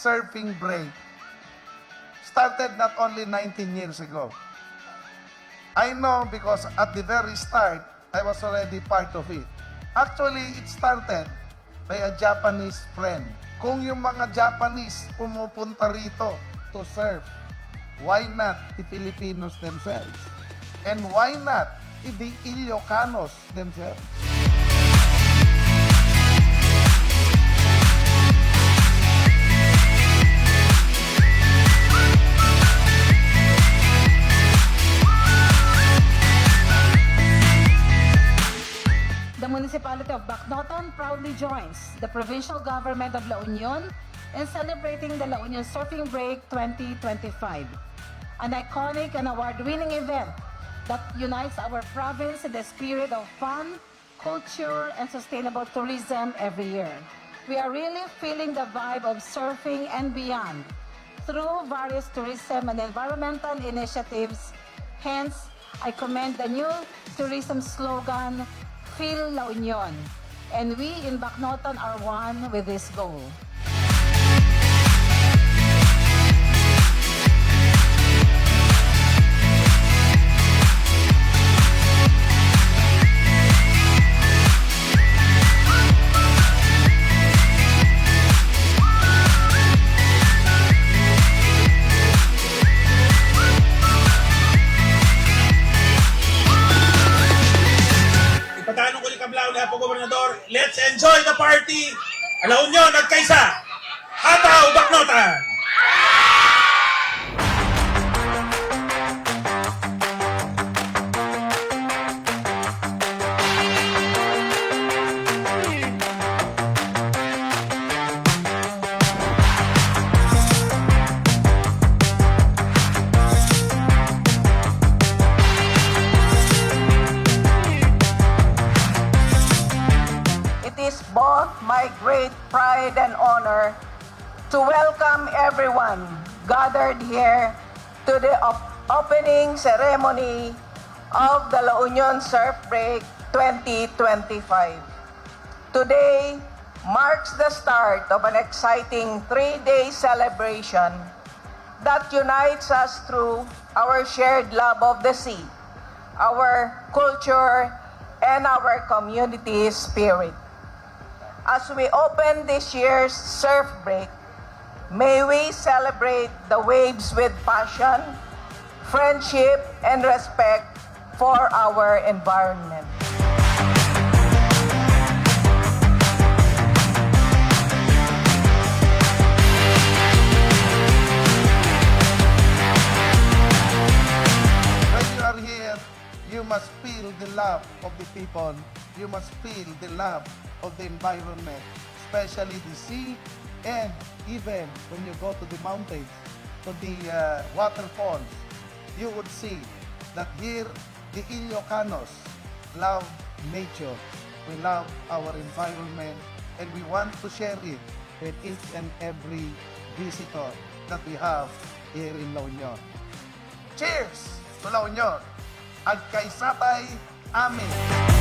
surfing break started not only 19 years ago. I know because at the very start, I was already part of it. Actually, it started by a Japanese friend. Kung yung mga Japanese pumupunta rito to surf, why not the Filipinos themselves? And why not the Ilocanos themselves? The municipality of Bacnotan proudly joins the provincial government of La Union in celebrating the La Union Surfing Break 2025, an iconic and award-winning event that unites our province in the spirit of fun, culture, and sustainable tourism every year. We are really feeling the vibe of surfing and beyond through various tourism and environmental initiatives. Hence, I commend the new tourism slogan, Feel La Union, and we in Bacnotan are one with this goal. Ipatanong ko ni Kablao ni Apo Gobernador, let's enjoy the party! La Union at Kaysa! Hataw, Bacnotan! It is both my great pride and honor to welcome everyone gathered here to the opening ceremony of the La Union Surf Break 2025. Today marks the start of an exciting 3-day celebration that unites us through our shared love of the sea, our culture, and our community spirit. As we open this year's surf break, may we celebrate the waves with passion, friendship, and respect for our environment. When you are here, you must feel the love of the people. You must feel the love of the environment, especially the sea, and even when you go to the mountains, to the waterfalls, you would see that here the Ilocanos love nature, we love our environment, and we want to share it with each and every visitor that we have here in La Union. Cheers to La Union! At kaysatay amin!